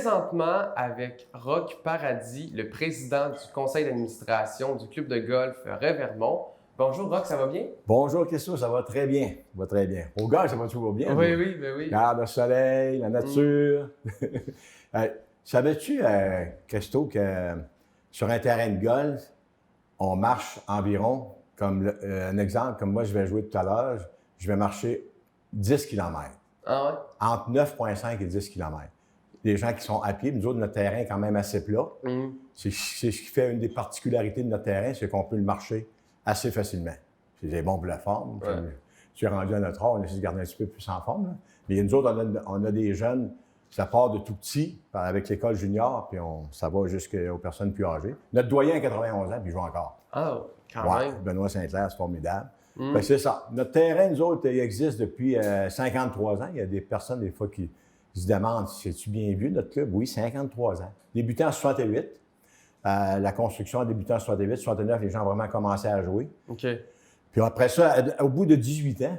présentement avec Roch Paradis, le président du conseil d'administration du club de golf Revermont. Bonjour Roch, ça va bien? Bonjour Christo, ça va très bien. Ça va très bien. Au golf, ça va toujours bien? Oui, oui, ben oui. Regarde le soleil, la nature. Savais-tu, Christo, que sur un terrain de golf, on marche environ, comme un exemple, comme moi je vais jouer tout à l'heure, je vais marcher 10 km. Ah ouais? Entre 9,5 et 10 km. Les gens qui sont à pied, nous autres, notre terrain est quand même assez plat. C'est ce qui fait une des particularités de notre terrain, c'est qu'on peut le marcher assez facilement. C'est bon pour la forme. Ouais. Tu es rendu à notre âge, on essaie de garder un petit peu plus en forme. Là. Mais nous autres, on a des jeunes, ça part de tout petit, avec l'école junior, puis ça va jusqu'aux personnes plus âgées. Notre doyen a 91 ans, puis il joue encore. Ah, quand même. Benoît Saint-Clair, c'est formidable. C'est ça. Notre terrain, nous autres, il existe depuis 53 ans. Il y a des personnes, des fois, qui se demandent si c'est-tu bien vu, notre club? Oui, 53 ans. Débuté en 68. La construction a débuté en 68. 69, les gens ont vraiment commencé à jouer. OK. Puis après ça, au bout de 18 ans,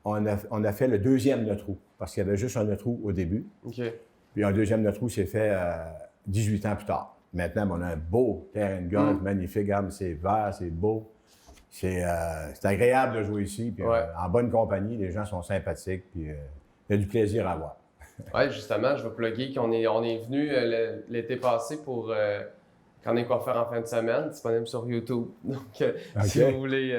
on a fait le deuxième nœud trou, parce qu'il y avait juste un nœud trou au début. OK. Puis un deuxième nœud trou s'est fait 18 ans plus tard. Maintenant, on a un beau terrain de golf, magnifique, regarde, c'est vert, c'est beau. C'est agréable de jouer ici, puis en bonne compagnie, les gens sont sympathiques, puis il y a du plaisir à avoir. Oui, justement, je vais plugger qu'on est venu l'été passé pour quand on est quoi faire en fin de semaine, disponible sur YouTube. Donc, si vous voulez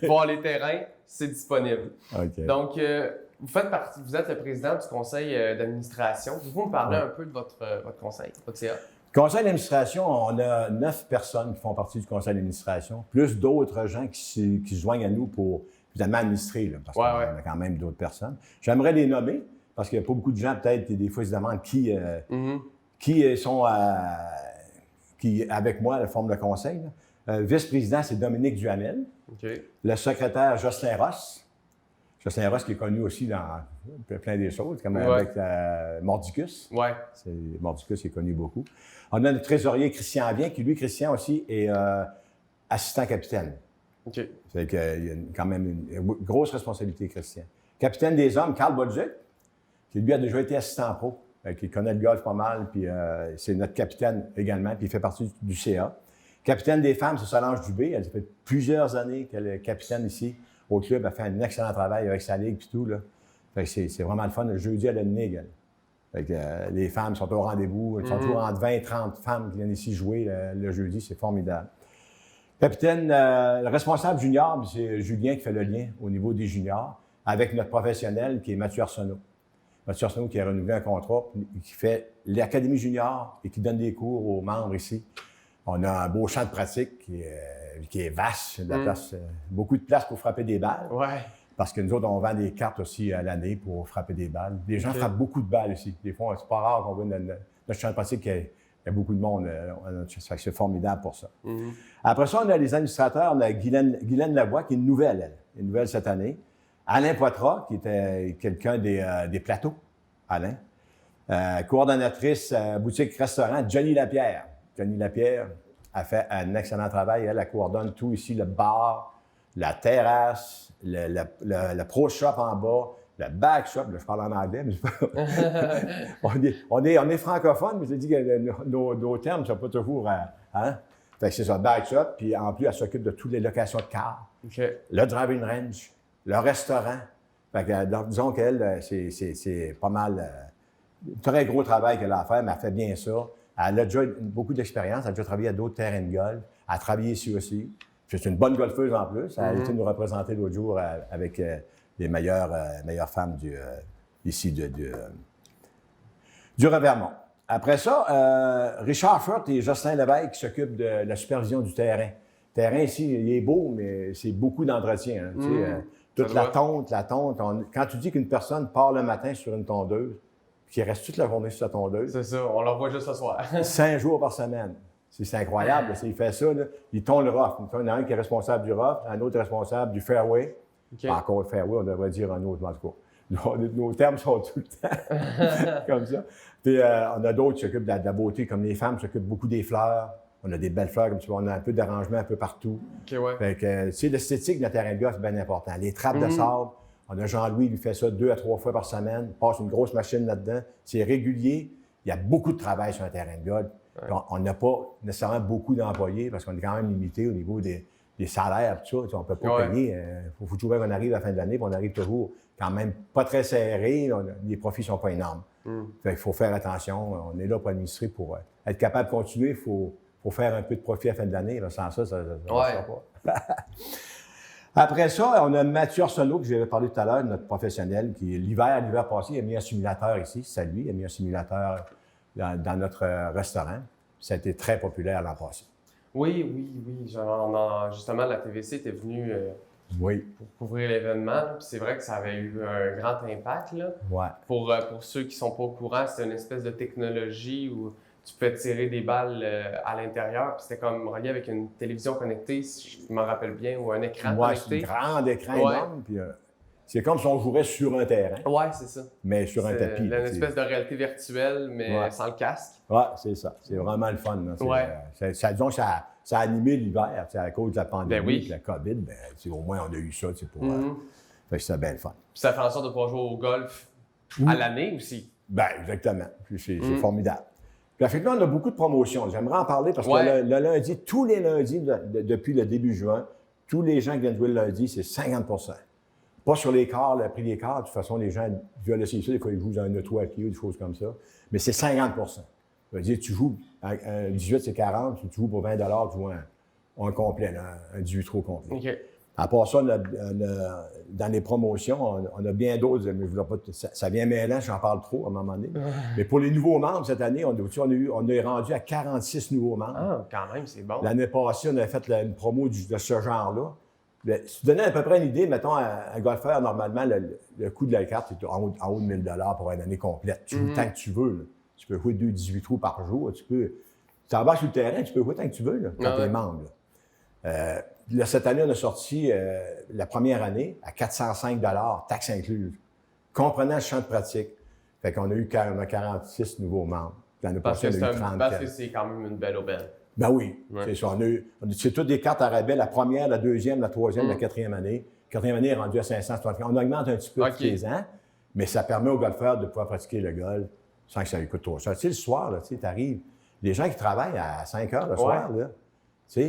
voir les terrains, c'est disponible. Okay. Donc, vous êtes le président du conseil d'administration. Pouvez-vous me parler un peu de votre conseil, votre CA? Conseil d'administration, on a 9 personnes qui font partie du conseil d'administration, plus d'autres gens qui se joignent à nous pour finalement administrer, là, parce qu'on a quand même d'autres personnes. J'aimerais les nommer, parce qu'il n'y a pas beaucoup de gens, peut-être, des fois, ils se demandent qui sont avec moi à la forme de conseil. Vice-président, c'est Dominique Duhamel. Okay. Le secrétaire, Jocelyn Ross. Jocelyn Ross qui est connu aussi dans plein des choses, comme avec Mordicus. Oui. Mordicus qui est connu beaucoup. On a le trésorier Christian Avien, qui lui, Christian aussi, est assistant capitaine. OK. C'est qu'il y a quand même une grosse responsabilité, Christian. Capitaine des hommes, Carl Bolduc, qui lui a déjà été assistant pro, qui connaît le golf pas mal, puis c'est notre capitaine également, puis il fait partie du CA. Capitaine des femmes, c'est Solange Dubé. Elle fait plusieurs années qu'elle est capitaine ici au club. Elle fait un excellent travail avec sa ligue et tout. Là. Fait que c'est vraiment le fun. Le jeudi, elle a une ligue. Fait que, les femmes sont au rendez-vous. Elles sont toujours entre 20 et 30 femmes qui viennent ici jouer le jeudi. C'est formidable. Capitaine, le responsable junior, c'est Julien qui fait le lien au niveau des juniors avec notre professionnel qui est Mathieu Arsenault. Mathieu Arsenault qui a renouvelé un contrat, qui fait l'Académie junior et qui donne des cours aux membres ici. On a un beau champ de pratique qui est vaste, de la place, beaucoup de place pour frapper des balles. Ouais. Parce que nous autres, on vend des cartes aussi à l'année pour frapper des balles. Les gens frappent beaucoup de balles ici. Des fois, c'est pas rare qu'on voit notre champ de pratique qu'il y a beaucoup de monde. C'est formidable pour ça. Après ça, on a les administrateurs. On a Guylaine Lavoie, qui est une nouvelle cette année. Alain Poitras, qui était quelqu'un des plateaux. Alain. Coordonnatrice boutique-restaurant, Johnny Lapierre. Johnny Lapierre a fait un excellent travail. Elle coordonne tout ici, le bar, la terrasse, le pro shop en bas, le back shop. Là, je parle en anglais, mais on est francophone, mais je dis que nos termes ne sont pas toujours... Fait que c'est ça, back shop. Puis en plus, elle s'occupe de toutes les locations de cars, le driving range, le restaurant. Fait que, donc, disons qu'elle, c'est pas mal... très gros travail qu'elle a à faire, mais elle fait bien ça. Elle a déjà beaucoup d'expérience. Elle a déjà travaillé à d'autres terrains de golf. Elle a travaillé ici aussi. C'est une bonne golfeuse en plus. Elle a été nous représenter l'autre jour avec les meilleures femmes ici du Revermont. Après ça, Richard Furt et Jocelyn Lévesque qui s'occupent de la supervision du terrain. Le terrain ici, il est beau, mais c'est beaucoup d'entretien. Toute la tonte. Quand tu dis qu'une personne part le matin sur une tondeuse, qui reste toute la journée sur sa tondeuse. C'est ça, on l'envoie juste ce soir. 5 jours par semaine. C'est incroyable. Il fait ça, là. Il tonde le rough. Il y en a un qui est responsable du rough, un autre responsable du fairway. Encore le fairway, on devrait dire un autre, en tout cas. Nos termes sont tout le temps comme ça. Puis on a d'autres qui s'occupent de la beauté, comme les femmes s'occupent beaucoup des fleurs. On a des belles fleurs, comme tu vois, on a un peu d'arrangement un peu partout. Fait que, l'esthétique de notre terrain de golf est bien important. Les trappes de sable. On a Jean-Louis, il fait ça 2 à 3 fois par semaine. Il passe une grosse machine là-dedans. C'est régulier. il y a beaucoup de travail sur un terrain de golf. Ouais. On n'a pas nécessairement beaucoup d'employés parce qu'on est quand même limité au niveau des salaires et tout ça. On ne peut pas payer. Il faut toujours qu'on arrive à la fin de l'année, puis on arrive toujours quand même pas très serré. Les profits ne sont pas énormes. Il faut faire attention. On est là pour administrer, pour être capable de continuer. Il faut faire un peu de profit à la fin de l'année. Sans ça ne marchera pas. Après ça, on a Mathieu Arsenault, que j'avais parlé tout à l'heure, notre professionnel, qui l'hiver passé, il a mis un simulateur ici. C'est lui, il a mis un simulateur dans notre restaurant. Ça a été très populaire l'an passé. Oui. Justement, la TVC était venue pour couvrir l'événement. Puis c'est vrai que ça avait eu un grand impact. Là. Ouais. Pour ceux qui ne sont pas au courant, c'était une espèce de technologie où tu pouvais tirer des balles à l'intérieur. Puis c'était comme relié avec une télévision connectée, si je me rappelle bien, ou un écran connecté. C'est un grand écran énorme. Puis, c'est comme si on jouait sur un terrain. Oui, c'est ça. Mais sur un tapis. C'est une espèce de réalité virtuelle, mais sans le casque. Oui, c'est ça. C'est vraiment le fun. Disons que ça a animé l'hiver. À cause de la pandémie, de la COVID, au moins on a eu ça pour. Fait que c'était bien le fun. Puis ça fait en sorte de pouvoir jouer au golf à l'année aussi. Bien, exactement. C'est formidable. Puis, fait que là, on a beaucoup de promotions. J'aimerais en parler parce que le lundi, tous les lundis, depuis le début juin, tous les gens qui viennent jouer le lundi, c'est 50 %. Pas sur les quarts, le prix des quarts. De toute façon, les gens veulent essayer ça. Des fois, ils jouent dans un auto à pied ou des choses comme ça. Mais c'est 50 %. Ça veut dire tu joues, un 18, c'est 40. Tu joues pour 20 $, tu joues un complet, un 18 trous complet. Okay. À part ça, dans les promotions, on a bien d'autres. Mais ça vient mêlant, j'en parle trop à un moment donné. Mais pour les nouveaux membres, cette année, on est rendu à 46 nouveaux membres. Ah, quand même, c'est bon. L'année passée, on a fait une promo de ce genre-là. Si tu donnais à peu près une idée, mettons, un golfeur, normalement, le coût de la carte est en haut de 1 000 $ pour une année complète. Tu joues tant que tu veux. Là. Tu peux jouer 18 trous par jour. Tu embarques sur le terrain, tu peux jouer tant que tu veux là, quand tu es membre. Là, cette année, on a sorti la première année à 405 $, taxes incluses, comprenant le champ de pratique. Fait qu'on a eu 46 nouveaux membres. L'année passée, on a eu 30. Parce que c'est quand même une belle aubaine. Ben oui, c'est ça. C'est toutes des cartes à rabais, la première, la deuxième, la troisième, la quatrième année. La quatrième année est rendue à 560. On augmente un petit peu tous les ans, mais ça permet aux golfeurs de pouvoir pratiquer le golf sans que ça lui coûte trop cher. Tu sais, le soir, tu arrives, les gens qui travaillent à 5 heures le soir, là, tu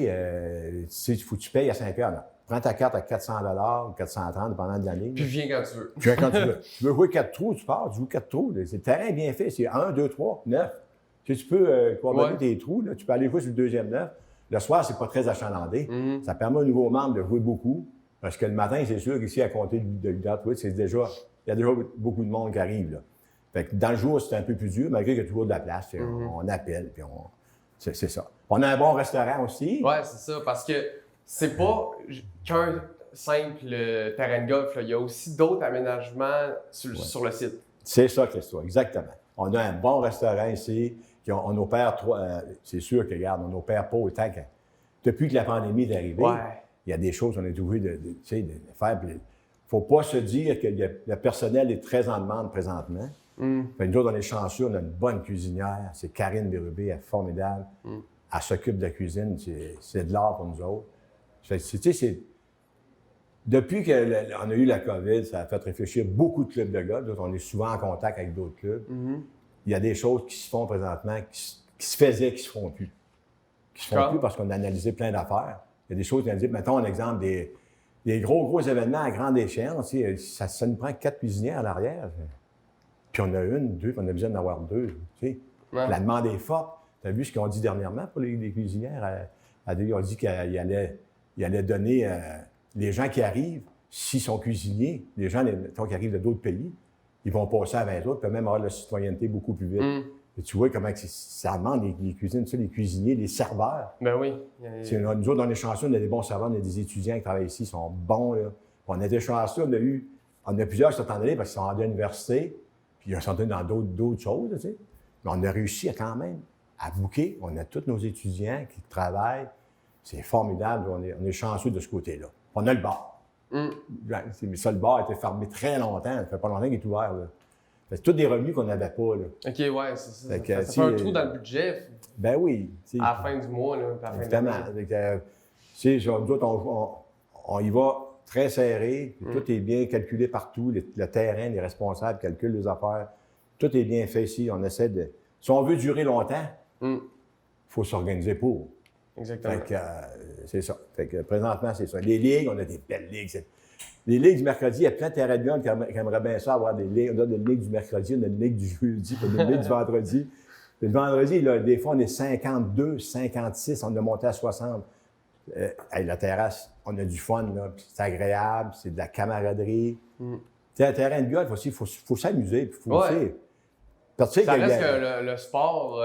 sais, il faut que tu payes à 5 heures. Là. Prends ta carte à 400 $, 430 dépendant de l'année. Puis viens quand tu veux. Viens quand tu veux. Tu veux jouer 4 trous, tu pars, tu joues 4 trous. Le terrain est bien fait. C'est 1, 2, 3, 9. Tu peux coordonner tes trous. Là. Tu peux aller jouer sur le deuxième 9. Le soir, c'est pas très achalandé. Ça permet aux nouveaux membres de jouer beaucoup. Parce que le matin, c'est sûr qu'ici, à compter de 8 heures, il y a déjà beaucoup de monde qui arrive. Là. Fait que dans le jour, c'est un peu plus dur, malgré qu'il y a toujours de la place. On appelle, puis c'est ça. On a un bon restaurant aussi. Oui, c'est ça. Parce que c'est pas qu'un simple terrain de golf. Là. Il y a aussi d'autres aménagements sur le site. C'est ça, Christophe, exactement. On a un bon restaurant ici. On opère c'est sûr que, regarde, on n'opère pas autant que. Depuis que la pandémie est arrivée, il y a des choses qu'on est obligé de faire. Il ne faut pas se dire que le personnel est très en demande présentement. Fait, nous autres, on est chanceux, on a une bonne cuisinière. C'est Karine Bérubé, elle est formidable. Elle s'occupe de la cuisine. C'est de l'art pour nous autres. Depuis qu'on a eu la COVID, ça a fait réfléchir beaucoup de clubs de golf. On est souvent en contact avec d'autres clubs. Il y a des choses qui se font présentement, qui se faisaient, qui ne se font plus. Qui ne se font plus parce qu'on a analysé plein d'affaires. Il y a des choses qui ont dit, mettons un exemple, des gros événements à grande échelle. Ça nous prend 4 cuisinières à l'arrière. Puis on a 1, 2, puis on a besoin d'en avoir 2. La demande est forte. Tu as vu ce qu'ils ont dit dernièrement pour les cuisinières? Ils ont dit qu'ils allaient donner les gens qui arrivent, s'ils sont cuisiniers, les gens qui arrivent de d'autres pays, ils vont passer à 20 autres, puis même avoir la citoyenneté beaucoup plus vite. Et tu vois comment ça demande les cuisines, les cuisiniers, les serveurs. Ben oui. Nous autres, on est chanceux, on a des bons serveurs, on a des étudiants qui travaillent ici, ils sont bons. Là. On a été chanceux, on a plusieurs qui sont en allés parce qu'ils sont rendus à l'université, puis ils sont allés dans d'autres choses. Tu sais. Mais on a réussi quand même à booker. On a tous nos étudiants qui travaillent. C'est formidable, on est chanceux de ce côté-là. On a le bar. Mais ça, le bar a été fermé très longtemps. Ça fait pas longtemps qu'il est ouvert. Là. C'est tous des revenus qu'on n'avait pas. Là. OK, ouais, c'est ça. Ça fait un trou dans le budget. Ben oui. À la fin du mois, là, à la fin de l'année. Nous autres, on y va très serré. Tout est bien calculé partout. Le terrain, les responsables calculent les affaires. Tout est bien fait ici. On essaie de... Si on veut durer longtemps, il faut s'organiser pour. Exactement. Fait que, c'est ça. Fait que, présentement, c'est ça. Les ligues, on a des belles ligues. Les ligues du mercredi, il y a plein de terrains de golf qui aimeraient bien ça, avoir des ligues. On a des ligues du mercredi, on a des ligues du jeudi, on a des ligues du vendredi. Puis le vendredi, là, des fois, on est 52, 56, on a monté à 60. La terrasse, on a du fun, là, puis c'est agréable, c'est de la camaraderie. Tu sais, un terrain de golf aussi, il faut s'amuser, puis il faut aussi... Ça reste que le sport,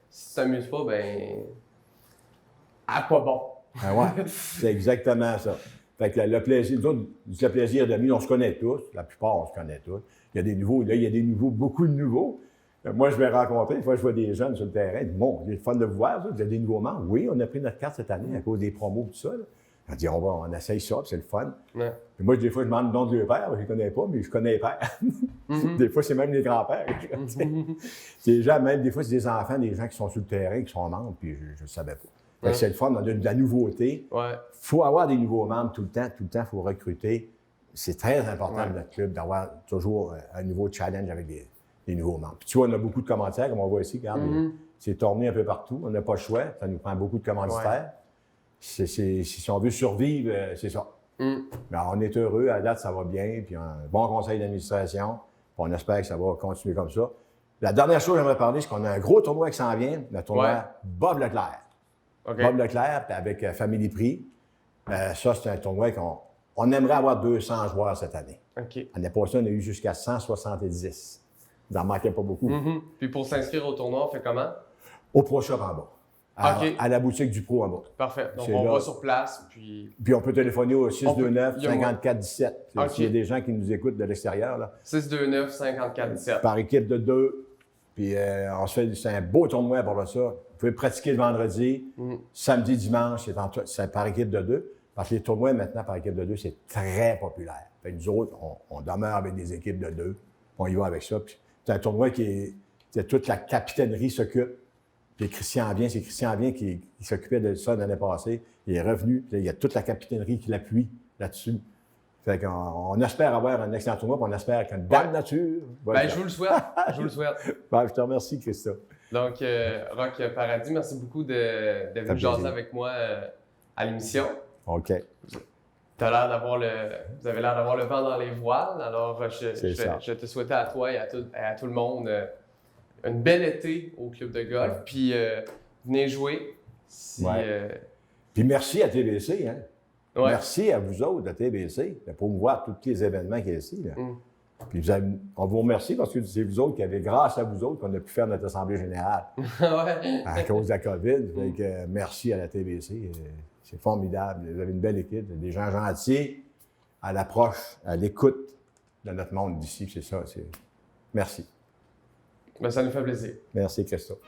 si tu t'amuses pas, ben à quoi bon? Ah ouais, c'est exactement ça. Fait que le plaisir, nous autres, le plaisir d'amis, on se connaît tous, la plupart, on se connaît tous. Il y a des nouveaux, là, il y a des nouveaux, beaucoup de nouveaux. Moi, je vais rencontrer, une fois, je vois des jeunes sur le terrain, bon, c'est le fun de vous voir, vous avez des nouveaux membres. Oui, on a pris notre carte cette année à cause des promos et tout ça. Là. On dit, on essaye ça, puis c'est le fun. Ouais. Puis moi, des fois, je demande le nom de leur père, je ne les connais pas, mais je connais les pères. Des fois, c'est même les grands-pères. C'est des gens, même des fois, c'est des enfants, des gens qui sont sur le terrain, qui sont membres, puis je ne savais pas. Fait que c'est le fun, on a de la nouveauté. Il faut avoir des nouveaux membres tout le temps, il faut recruter. C'est très important dans notre club d'avoir toujours un nouveau challenge avec des nouveaux membres. Puis tu vois, on a beaucoup de commanditaires, comme on voit ici, regarde, c'est tourné un peu partout, on n'a pas le choix, ça nous prend beaucoup de commanditaires. Si on veut survivre, c'est ça. Mais on est heureux, à la date, ça va bien, puis un bon conseil d'administration, puis on espère que ça va continuer comme ça. La dernière chose que j'aimerais parler, c'est qu'on a un gros tournoi qui s'en vient, le tournoi Bob Leclerc. Bob Leclerc, avec Family Prix. Ça, c'est un tournoi qu'on aimerait avoir 200 joueurs cette année. L'année passée, on a eu jusqu'à 170. Il n'en manquait pas beaucoup. Puis pour s'inscrire au tournoi, on fait comment? Au Pro Shop en bas. À la boutique du Pro en bas. Parfait. Donc, on va sur place, puis on peut téléphoner au 629-5417. S'il y a des gens qui nous écoutent de l'extérieur. Là. 629-5417. Par équipe de 2. Puis c'est un beau tournoi pour ça. Vous pouvez pratiquer le vendredi, samedi, dimanche, c'est par équipe de 2. Parce que les tournois maintenant par équipe de 2, c'est très populaire. Fait que nous autres, on demeure avec des équipes de 2. On y va avec ça. Puis c'est un tournoi toute la capitainerie s'occupe. Puis Christian Vien, c'est Christian Vien qui s'occupait de ça l'année passée. Il est revenu. Il y a toute la capitainerie qui l'appuie là-dessus. Fait qu'on espère avoir un excellent tournoi, puis on espère qu'une belle nature. Je vous le souhaite. Je te remercie, Christophe. Donc, Roch Paradis, merci beaucoup d'être venu jaser avec moi à l'émission. OK. Vous avez l'air d'avoir le vent dans les voiles. Alors, je te souhaitais à toi et à tout le monde une belle été au club de golf. Puis, venez jouer. Puis merci à TBC. Hein? Merci à vous autres de TBC de promouvoir tous les événements qu'il y a ici. Là. Puis on vous remercie parce que c'est vous autres qui avez, grâce à vous autres, qu'on a pu faire notre Assemblée générale à cause de la COVID. Fait que, merci à la TBC. C'est formidable. Vous avez une belle équipe, des gens gentils, à l'approche, à l'écoute de notre monde d'ici. C'est ça. Merci. Ça nous fait plaisir. Merci, Christophe.